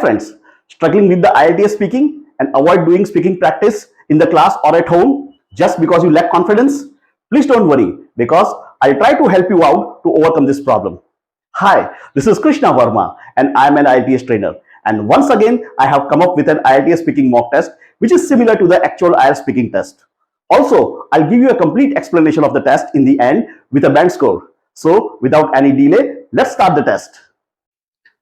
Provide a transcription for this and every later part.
friends, struggling with the IELTS speaking and avoid doing speaking practice in the class or at home just because you lack confidence? Please don't worry, because I'll try to help you out to overcome this problem. Hi, this is Krishna Verma and I'm an IELTS trainer. And once again, I have come up with an IELTS speaking mock test which is similar to the actual IELTS speaking test. Also, I'll give you a complete explanation of the test in the end with a band score. So, without any delay, let's start the test.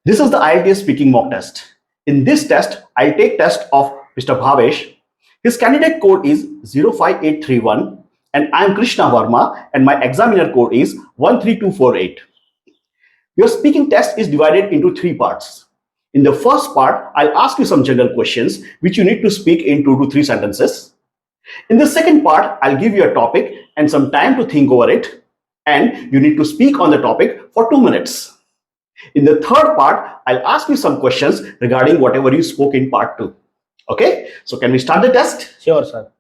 This is the IELTS speaking mock test. In this test, I'll take test of Mr. Bhavesh. His candidate code is 05831 and I am Krishna Verma and my examiner code is 13248. Your speaking test is divided into 3 parts. In the first part, I'll ask you some general questions which you need to speak in 2 to 3 sentences. In the second part, I'll give you a topic and some time to think over it, and you need to speak on the topic for 2 minutes. In the third part, I'll ask you some questions regarding whatever you spoke in part 2. Okay, so can we start the test? Sure, sir.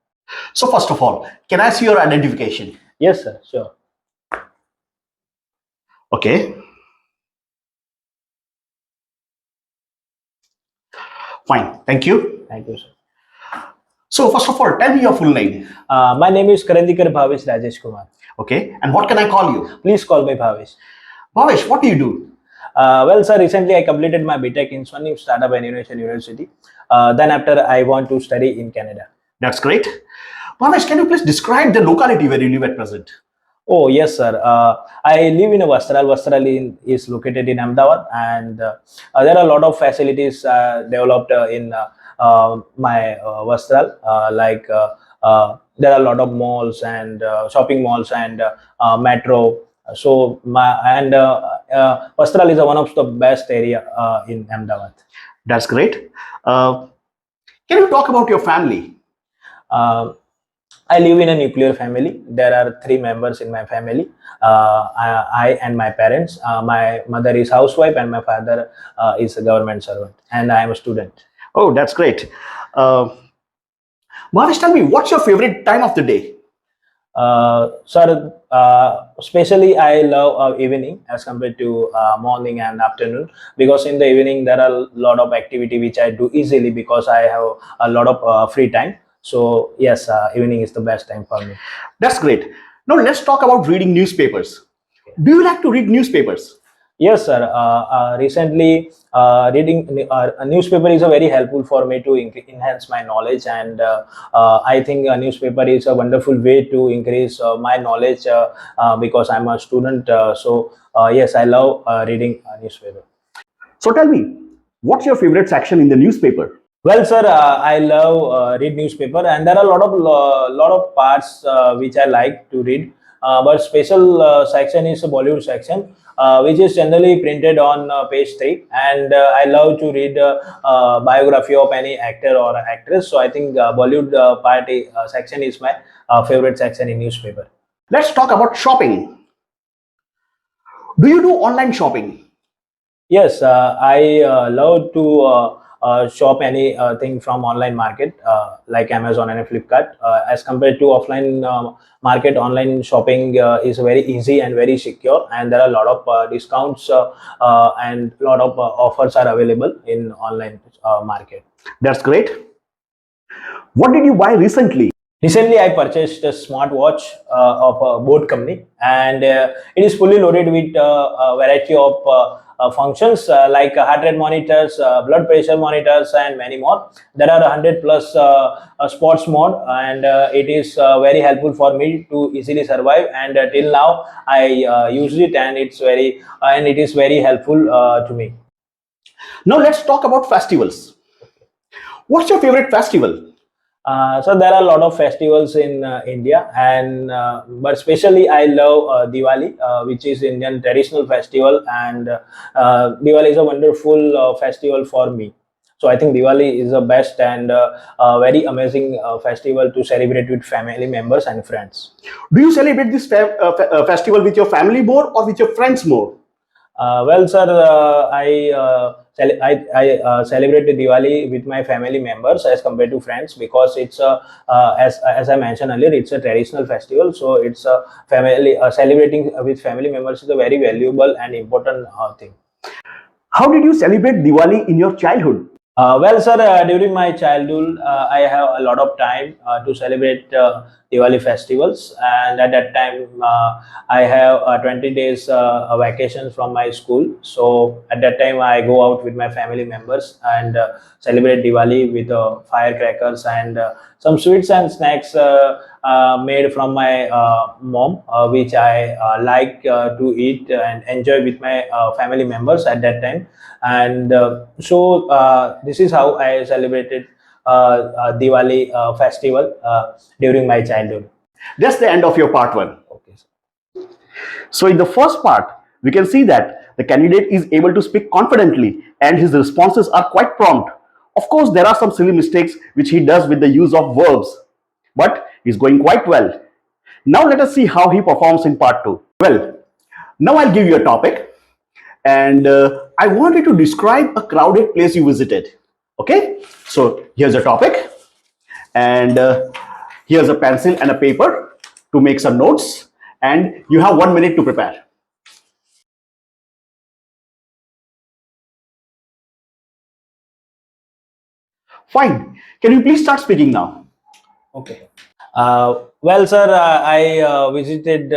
So first of all, can I see your identification? Yes, sir. Sure. Okay. Fine, thank you. Thank you, sir. So first of all, tell me your full name. My name is Karandikar Bhavesh Rajesh Kumar. Okay, and what can I call you? Please call me Bhavesh. Bhavesh, what do you do? Well, sir, recently I completed my BTech in Swan Startup and Innovation University. Then after I want to study in Canada. That's great. Bhavesh, can you please describe the locality where you live at present? Oh, yes, sir. I live in a Vastral. Vastral is located in Ahmedabad, and there are a lot of facilities developed in my Vastral, like there are a lot of malls and shopping malls and metro. So Vastral is one of the best area in Ahmedabad. That's great. Can you talk about your family? I live in a nuclear family. There are 3 members in my family. I and my parents. My mother is housewife and my father is a government servant, and I am a student. Oh, that's great. Bhavesh, tell me, what's your favorite time of the day? Sir, especially I love evening as compared to morning and afternoon, because in the evening there are a lot of activity which I do easily because I have a lot of free time. So yes, evening is the best time for me. That's great. Now let's talk about reading newspapers. Do you like to read newspapers? Yes, sir. Recently, reading a newspaper is a very helpful for me to enhance my knowledge, and I think a newspaper is a wonderful way to increase my knowledge because I'm a student. So yes, I love reading a newspaper. So tell me, what's your favorite section in the newspaper? Well, sir, I love read newspaper, and there are a lot of parts which I like to read. But special section is a Bollywood section, which is generally printed on page 3, and I love to read biography of any actor or actress. So I think Bollywood party section is my favorite section in newspaper. Let's talk about shopping. Do you do online shopping? Yes, I love to shop anything from online market like Amazon and Flipkart. As compared to offline market, online shopping is very easy and very secure, and there are a lot of discounts and a lot of offers are available in online market. That's great. What did you buy recently? Recently, I purchased a smartwatch of a boat company, and it is fully loaded with a variety of functions like heart rate monitors, blood pressure monitors, and many more. There are 100 plus sports mode, and it is very helpful for me to easily survive. And till now, I use it, and it is very helpful to me. Now let's talk about festivals. What's your favorite festival? So there are a lot of festivals in India, and but especially I love Diwali, which is Indian traditional festival, and Diwali is a wonderful festival for me. So I think Diwali is the best and very amazing festival to celebrate with family members and friends. Do you celebrate this festival with your family more or with your friends more? Well, sir, I celebrate Diwali with my family members as compared to friends, because it's as I mentioned earlier, it's a traditional festival. So it's a family celebrating with family members is a very valuable and important thing. How did you celebrate Diwali in your childhood? Well, sir, during my childhood, I have a lot of time to celebrate Diwali festivals, and at that time, I have 20 days vacation from my school. So at that time, I go out with my family members and celebrate Diwali with firecrackers and some sweets and snacks made from my mom, which I like to eat and enjoy with my family members at that time. And this is how I celebrated Diwali festival during my childhood. That's the end of your part one. Okay, sir. So in the first part, we can see that the candidate is able to speak confidently and his responses are quite prompt. Of course, there are some silly mistakes which he does with the use of verbs, but he's going quite well. Now let us see how he performs in part 2. Well, now I'll give you a topic and I want you to describe a crowded place you visited. Okay, so here's a topic and here's a pencil and a paper to make some notes, and you have 1 minute to prepare. Fine. Can you please start speaking now? Okay. Well, sir, I visited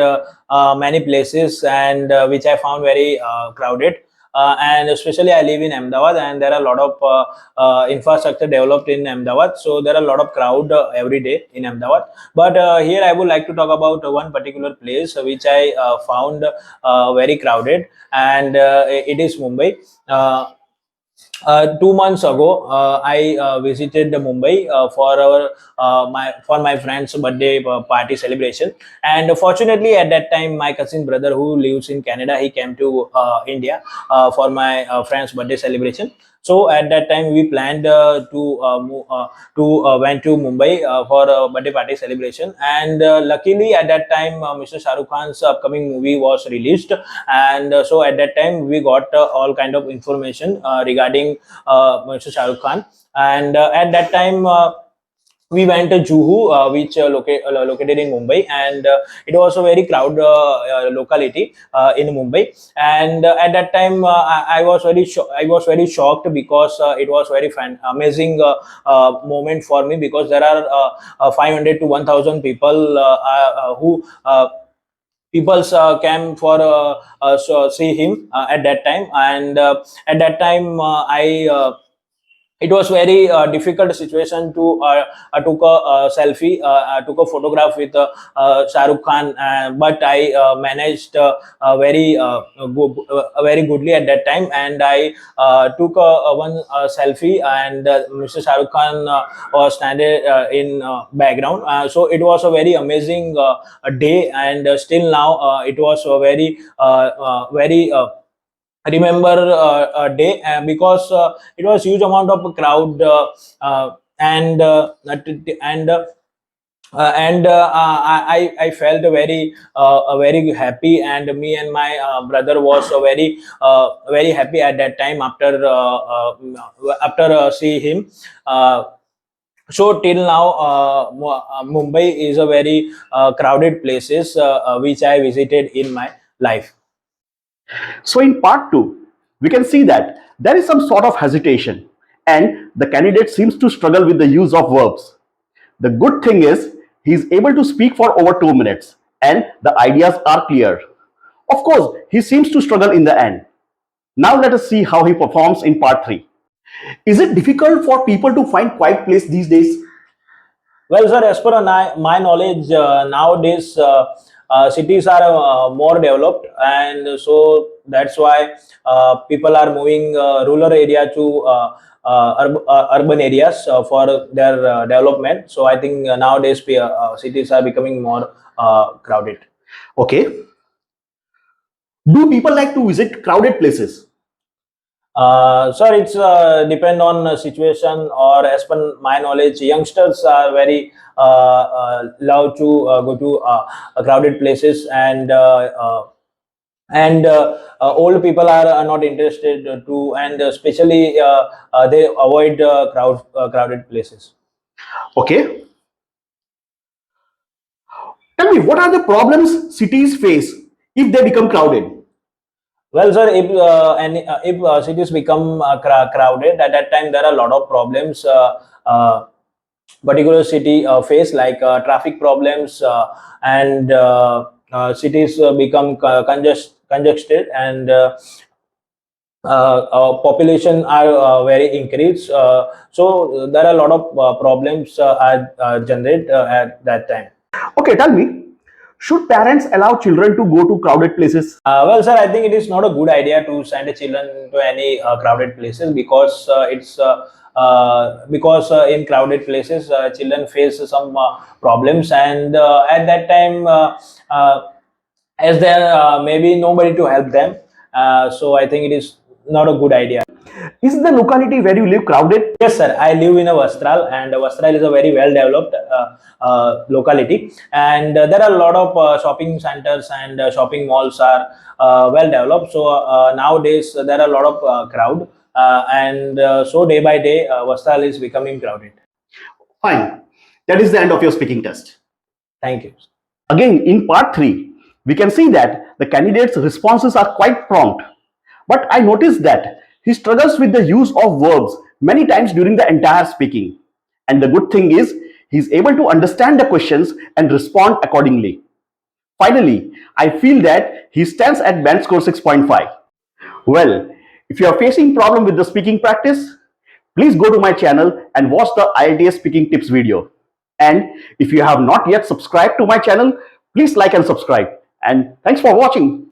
many places and which I found very crowded. And especially, I live in Ahmedabad, and there are a lot of infrastructure developed in Ahmedabad. So there are a lot of crowd every day in Ahmedabad. But here, I would like to talk about one particular place which I found very crowded, and it is Mumbai. 2 months ago, I visited Mumbai for my friend's birthday party celebration. And fortunately, at that time, my cousin brother who lives in Canada, he came to India for my friend's birthday celebration. So at that time, we planned to went to Mumbai for a birthday party celebration. And luckily, at that time, Mr. Shah Rukh Khan's upcoming movie was released, and so at that time we got all kind of information regarding Mr. Shah Rukh Khan. And at that time, we went to Juhu, which located in Mumbai, and it was a very crowded locality in Mumbai. And at that time, I was I was very shocked because it was very amazing moment for me, because there are 500 to 1,000 people who people came for see him at that time. And at that time, I it was very difficult situation to took a selfie, took a photograph with Shah Rukh Khan, but I managed very goodly at that time, and I took one selfie, and Mr. Shah Rukh Khan was standing in background. So it was a very amazing day, and still now it was a very remember a day, because it was huge amount of crowd, and I felt very happy, and me and my brother was very happy at that time after see him. So till now, Mumbai is a very crowded places which I visited in my life. So in part 2, we can see that there is some sort of hesitation and the candidate seems to struggle with the use of verbs. The good thing is he is able to speak for over 2 minutes and the ideas are clear. Of course, he seems to struggle in the end. Now let us see how he performs in part 3. Is it difficult for people to find quiet place these days? Well, sir, as per my knowledge, nowadays cities are more developed, and so that's why people are moving rural area to urban areas for their development. So I think nowadays cities are becoming more crowded. Okay. Do people like to visit crowded places? Sir, it's depend on situation, or as per my knowledge, youngsters are very love to go to crowded places, and old people are not interested to, and especially they avoid crowded places. Okay. Tell me, what are the problems cities face if they become crowded? Well, sir, if cities become crowded, at that time there are a lot of problems. Particular city face like traffic problems, and cities become congested, and population are very increased. So there are a lot of problems are generated at that time. Okay, tell me, should parents allow children to go to crowded places? Well, sir, I think it is not a good idea to send a children to any crowded places, because in crowded places children face some problems, and at that time, as there may be nobody to help them, so I think it is not a good idea. Is the locality where you live crowded? Yes, sir. I live in a Vastral, and Vastral is a very well developed locality, and there are a lot of shopping centers, and shopping malls are well developed. So nowadays there are a lot of crowd, and so day by day, Vastral is becoming crowded. Fine. That is the end of your speaking test. Thank you. Again, in part 3, we can see that the candidate's responses are quite prompt. But I noticed that he struggles with the use of verbs many times during the entire speaking. And the good thing is, he's able to understand the questions and respond accordingly. Finally, I feel that he stands at band score 6.5. Well, if you are facing problem with the speaking practice, please go to my channel and watch the IELTS speaking tips video. And if you have not yet subscribed to my channel, please like and subscribe. And thanks for watching.